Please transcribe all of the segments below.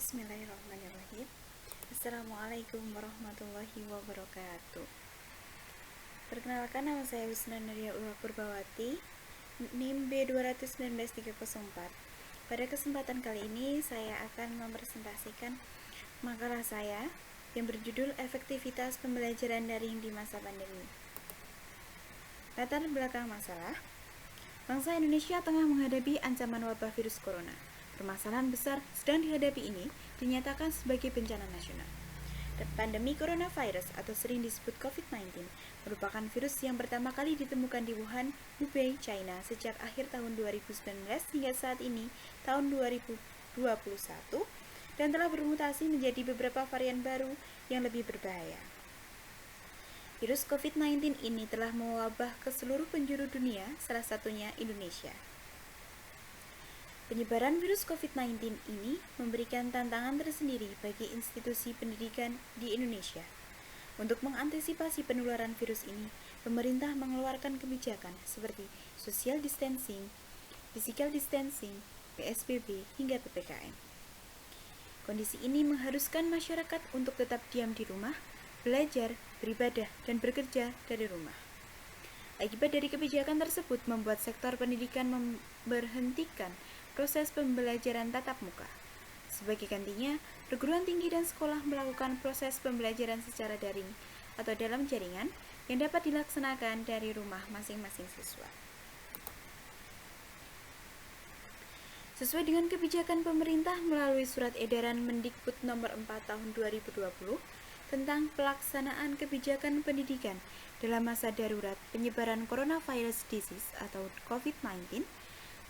Bismillahirrahmanirrahim. Assalamualaikum warahmatullahi wabarakatuh. Perkenalkan, nama saya Husna Nadia Ulwa Purbawati, NIM B219304. Pada kesempatan kali ini saya akan mempresentasikan makalah saya yang berjudul Efektivitas Pembelajaran Daring di Masa Pandemi. Latar belakang masalah: bangsa Indonesia tengah menghadapi ancaman wabah virus corona. Permasalahan besar sedang dihadapi ini dinyatakan sebagai bencana nasional. Pandemi coronavirus atau sering disebut COVID-19 merupakan virus yang pertama kali ditemukan di Wuhan, Hubei, China sejak akhir tahun 2019 hingga saat ini, tahun 2021, dan telah bermutasi menjadi beberapa varian baru yang lebih berbahaya. Virus COVID-19 ini telah mewabah ke seluruh penjuru dunia, salah satunya Indonesia. Penyebaran virus COVID-19 ini memberikan tantangan tersendiri bagi institusi pendidikan di Indonesia. Untuk mengantisipasi penularan virus ini, pemerintah mengeluarkan kebijakan seperti social distancing, physical distancing, PSBB, hingga PPKM. Kondisi ini mengharuskan masyarakat untuk tetap diam di rumah, belajar, beribadah, dan bekerja dari rumah. Akibat dari kebijakan tersebut membuat sektor pendidikan memberhentikan proses pembelajaran tatap muka. Sebagai gantinya, perguruan tinggi dan sekolah melakukan proses pembelajaran secara daring atau dalam jaringan yang dapat dilaksanakan dari rumah masing-masing siswa. Sesuai dengan kebijakan pemerintah melalui Surat Edaran Mendikbud Nomor 4 Tahun 2020 tentang pelaksanaan kebijakan pendidikan dalam masa darurat penyebaran coronavirus disease atau COVID-19,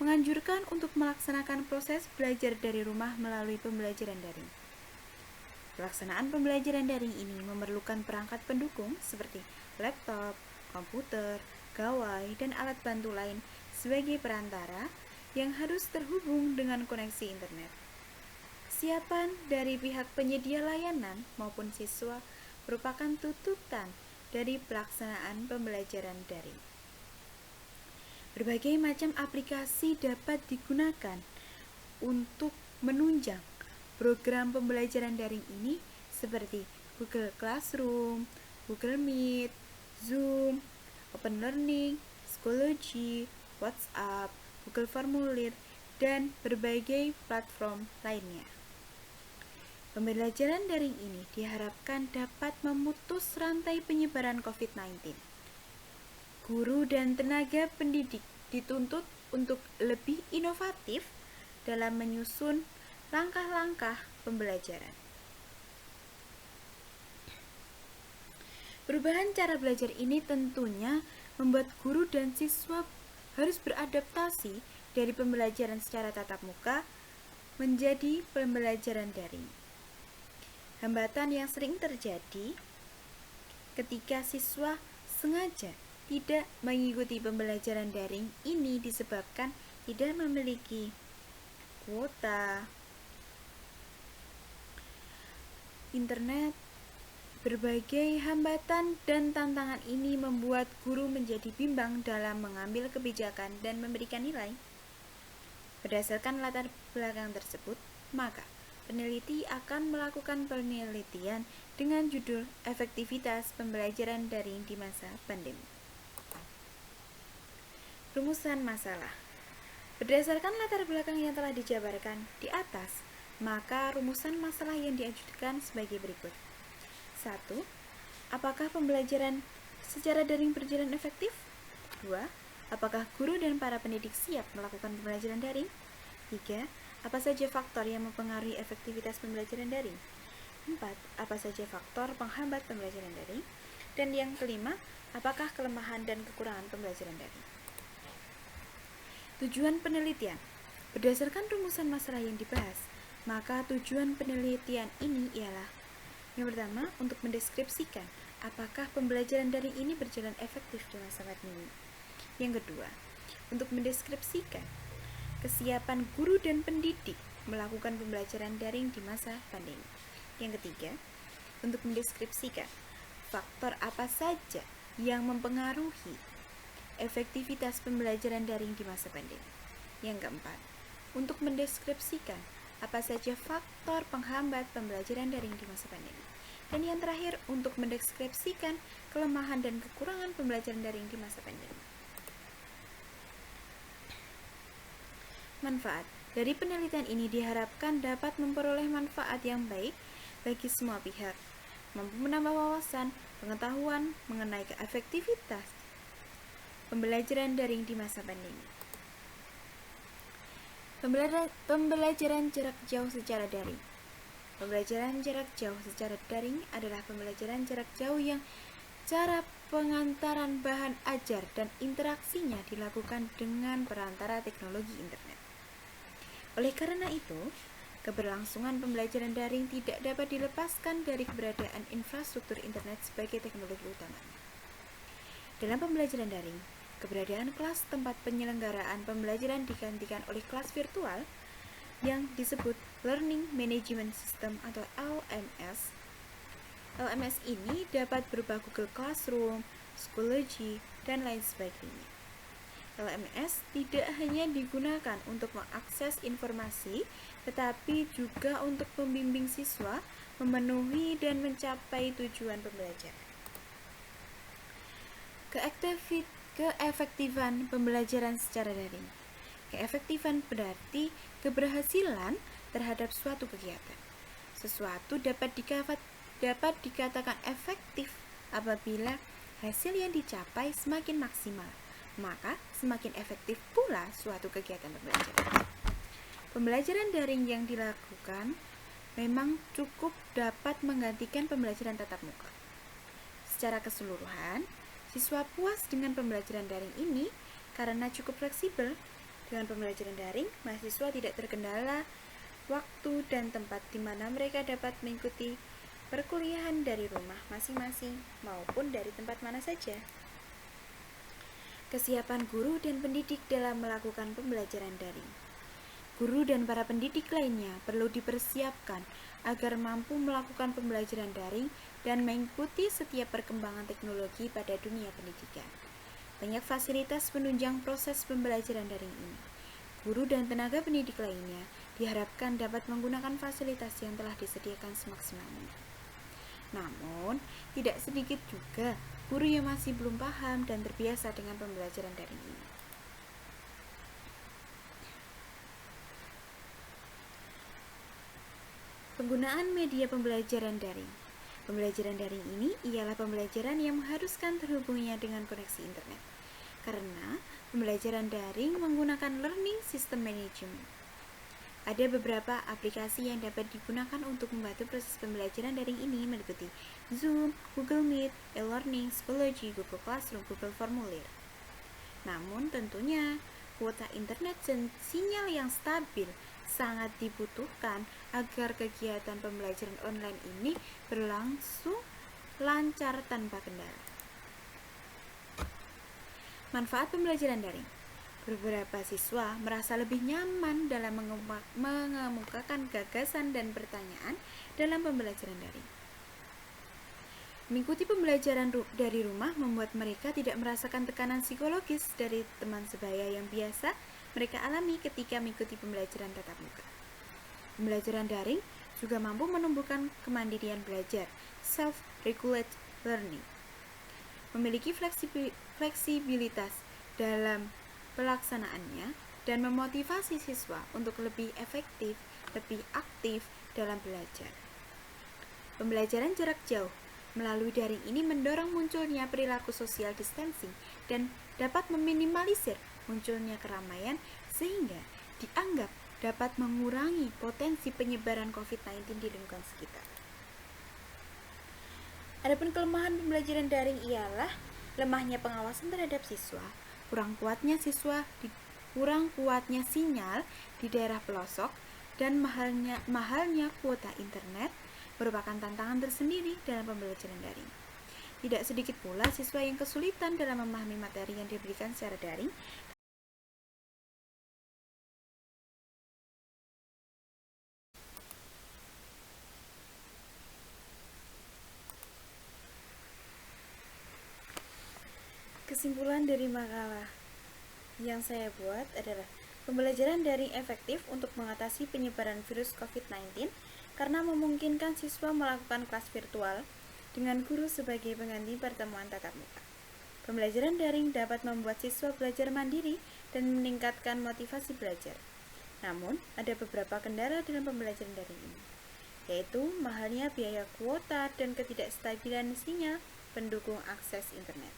menganjurkan untuk melaksanakan proses belajar dari rumah melalui pembelajaran daring. Pelaksanaan pembelajaran daring ini memerlukan perangkat pendukung seperti laptop, komputer, gawai, dan alat bantu lain sebagai perantara yang harus terhubung dengan koneksi internet. Kesiapan dari pihak penyedia layanan maupun siswa merupakan tuntutan dari pelaksanaan pembelajaran daring. Berbagai macam aplikasi dapat digunakan untuk menunjang program pembelajaran daring ini seperti Google Classroom, Google Meet, Zoom, Open Learning, Schoology, WhatsApp, Google Formulir, dan berbagai platform lainnya. Pembelajaran daring ini diharapkan dapat memutus rantai penyebaran COVID-19. Guru dan tenaga pendidik dituntut untuk lebih inovatif dalam menyusun langkah-langkah pembelajaran. Perubahan cara belajar ini tentunya membuat guru dan siswa harus beradaptasi dari pembelajaran secara tatap muka menjadi pembelajaran daring. Hambatan yang sering terjadi ketika siswa sengaja tidak mengikuti pembelajaran daring ini disebabkan tidak memiliki kuota internet. Berbagai hambatan dan tantangan ini membuat guru menjadi bimbang dalam mengambil kebijakan dan memberikan nilai. Berdasarkan latar belakang tersebut, maka peneliti akan melakukan penelitian dengan judul Efektivitas Pembelajaran Daring di Masa Pandemi. Rumusan masalah. Berdasarkan latar belakang yang telah dijabarkan di atas, maka rumusan masalah yang diajukan sebagai berikut. 1. Apakah pembelajaran secara daring berjalan efektif? 2. Apakah guru dan para pendidik siap melakukan pembelajaran daring? 3. Apa saja faktor yang mempengaruhi efektivitas pembelajaran daring? 4. Apa saja faktor penghambat pembelajaran daring? Dan yang kelima, apakah kelemahan dan kekurangan pembelajaran daring? Tujuan penelitian. Berdasarkan rumusan masalah yang dibahas, maka tujuan penelitian ini ialah: yang pertama, untuk mendeskripsikan apakah pembelajaran daring ini berjalan efektif di masa pandemi. Yang kedua, untuk mendeskripsikan kesiapan guru dan pendidik melakukan pembelajaran daring di masa pandemi. Yang ketiga, untuk mendeskripsikan faktor apa saja yang mempengaruhi efektivitas pembelajaran daring di masa pandemi. Yang keempat, untuk mendeskripsikan apa saja faktor penghambat pembelajaran daring di masa pandemi. Dan yang terakhir, untuk mendeskripsikan kelemahan dan kekurangan pembelajaran daring di masa pandemi. Manfaat dari penelitian ini diharapkan dapat memperoleh manfaat yang baik bagi semua pihak, mampu menambah wawasan, pengetahuan mengenai keefektivitas pembelajaran daring di masa pandemi. Pembelajaran jarak jauh secara daring. Pembelajaran jarak jauh secara daring adalah pembelajaran jarak jauh yang cara pengantaran bahan ajar dan interaksinya dilakukan dengan perantara teknologi internet. Oleh karena itu, keberlangsungan pembelajaran daring tidak dapat dilepaskan dari keberadaan infrastruktur internet sebagai teknologi utamanya. Dalam pembelajaran daring, keberadaan kelas tempat penyelenggaraan pembelajaran digantikan oleh kelas virtual yang disebut Learning Management System atau LMS. LMS ini dapat berupa Google Classroom, Schoology, dan lain sebagainya. LMS tidak hanya digunakan untuk mengakses informasi, tetapi juga untuk membimbing siswa memenuhi dan mencapai tujuan pembelajaran. Keefektifan pembelajaran secara daring. Keefektifan berarti keberhasilan terhadap suatu kegiatan. Sesuatu dapat dikatakan efektif apabila hasil yang dicapai semakin maksimal, maka semakin efektif pula suatu kegiatan pembelajaran. Pembelajaran daring yang dilakukan memang cukup dapat menggantikan pembelajaran tatap muka. Secara keseluruhan, siswa puas dengan pembelajaran daring ini karena cukup fleksibel. Dengan pembelajaran daring, mahasiswa tidak terkendala waktu dan tempat di mana mereka dapat mengikuti perkuliahan dari rumah masing-masing maupun dari tempat mana saja. Kesiapan guru dan pendidik dalam melakukan pembelajaran daring. Guru dan para pendidik lainnya perlu dipersiapkan agar mampu melakukan pembelajaran daring dan mengikuti setiap perkembangan teknologi pada dunia pendidikan. Banyak fasilitas penunjang proses pembelajaran daring ini. Guru dan tenaga pendidik lainnya diharapkan dapat menggunakan fasilitas yang telah disediakan semaksimal mungkin. Namun, tidak sedikit juga guru yang masih belum paham dan terbiasa dengan pembelajaran daring ini. Penggunaan media pembelajaran daring. Pembelajaran daring ini ialah pembelajaran yang mengharuskan terhubungnya dengan koneksi internet. Karena pembelajaran daring menggunakan Learning System Management. Ada beberapa aplikasi yang dapat digunakan untuk membantu proses pembelajaran daring ini meliputi Zoom, Google Meet, e-learning, Schoology, Google Classroom, Google Formulir. Namun tentunya kuota internet dan sinyal yang stabil sangat dibutuhkan agar kegiatan pembelajaran online ini berlangsung lancar tanpa kendala. Manfaat pembelajaran daring. Beberapa siswa merasa lebih nyaman dalam mengemukakan gagasan dan pertanyaan dalam pembelajaran daring. Mengikuti pembelajaran dari rumah membuat mereka tidak merasakan tekanan psikologis dari teman sebaya yang biasa mereka alami ketika mengikuti pembelajaran tatap muka. Pembelajaran daring juga mampu menumbuhkan kemandirian belajar, self-regulate learning. Memiliki fleksibilitas dalam pelaksanaannya dan memotivasi siswa untuk lebih efektif, lebih aktif dalam belajar. Pembelajaran jarak jauh melalui daring ini mendorong munculnya perilaku social distancing dan dapat meminimalisir munculnya keramaian sehingga dianggap dapat mengurangi potensi penyebaran COVID-19 di lingkungan sekitar. Adapun kelemahan pembelajaran daring ialah lemahnya pengawasan terhadap siswa, kurang kuatnya sinyal di daerah pelosok, dan mahalnya kuota internet merupakan tantangan tersendiri dalam pembelajaran daring. Tidak sedikit pula siswa yang kesulitan dalam memahami materi yang diberikan secara daring. Kesimpulan dari makalah yang saya buat adalah Pembelajaran daring efektif untuk mengatasi penyebaran virus COVID-19 karena memungkinkan siswa melakukan kelas virtual dengan guru sebagai pengganti pertemuan tatap muka. Pembelajaran daring dapat membuat siswa belajar mandiri dan meningkatkan motivasi belajar. Namun, ada beberapa kendala dalam pembelajaran daring ini, yaitu mahalnya biaya kuota dan ketidakstabilan sinyal pendukung akses internet.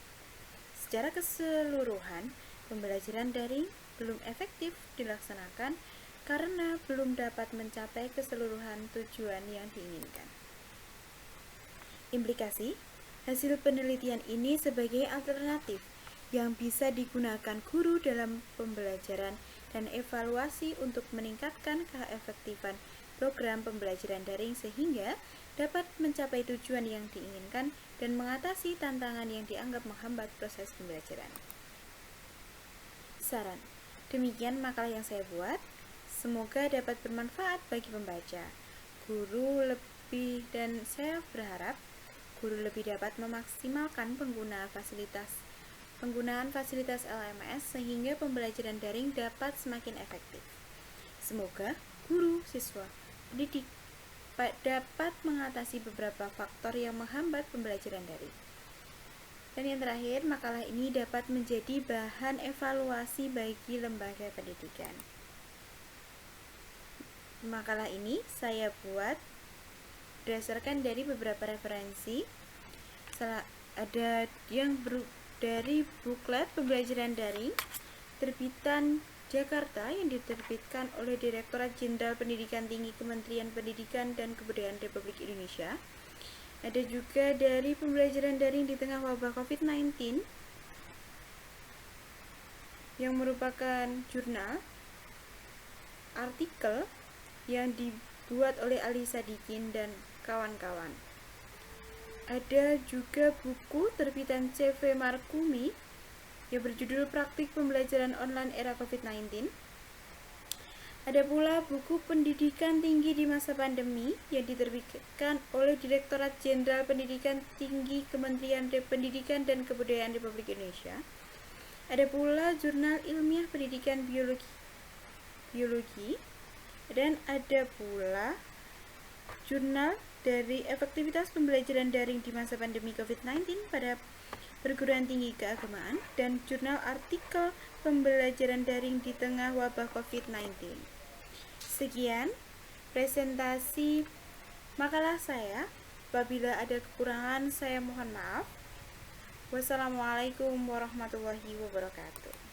Secara keseluruhan, pembelajaran daring belum efektif dilaksanakan karena belum dapat mencapai keseluruhan tujuan yang diinginkan. Implikasi, hasil penelitian ini sebagai alternatif yang bisa digunakan guru dalam pembelajaran dan evaluasi untuk meningkatkan keefektifan program pembelajaran daring sehingga dapat mencapai tujuan yang diinginkan dan mengatasi tantangan yang dianggap menghambat proses pembelajaran. Saran, demikian makalah yang saya buat. Semoga dapat bermanfaat bagi pembaca, guru dan saya berharap guru lebih dapat memaksimalkan penggunaan fasilitas LMS sehingga pembelajaran daring dapat semakin efektif. Semoga guru, siswa, pendidik dapat mengatasi beberapa faktor yang menghambat pembelajaran daring. Dan yang terakhir, makalah ini dapat menjadi bahan evaluasi bagi lembaga pendidikan. Makalah ini saya buat berdasarkan dari beberapa referensi. Ada yang dari buklet pembelajaran daring terbitan Jakarta yang diterbitkan oleh Direktorat Jenderal Pendidikan Tinggi Kementerian Pendidikan dan Kebudayaan Republik Indonesia. Ada juga dari pembelajaran daring di tengah wabah COVID-19 yang merupakan jurnal artikel yang dibuat oleh Ali Sadikin dan kawan-kawan. Ada juga buku terbitan CV Markumi yang berjudul Praktik Pembelajaran Online Era COVID-19. Ada pula buku Pendidikan Tinggi di Masa Pandemi yang diterbitkan oleh Direktorat Jenderal Pendidikan Tinggi Kementerian Pendidikan dan Kebudayaan Republik Indonesia. Ada pula Jurnal Ilmiah Pendidikan Biologi dan ada pula Jurnal dari Efektivitas Pembelajaran Daring di Masa Pandemi COVID-19 pada Perguruan Tinggi Keagamaan dan Jurnal Artikel Pembelajaran Daring di Tengah Wabah COVID-19. Sekian presentasi makalah saya. Apabila ada kekurangan, saya mohon maaf. Wassalamualaikum warahmatullahi wabarakatuh.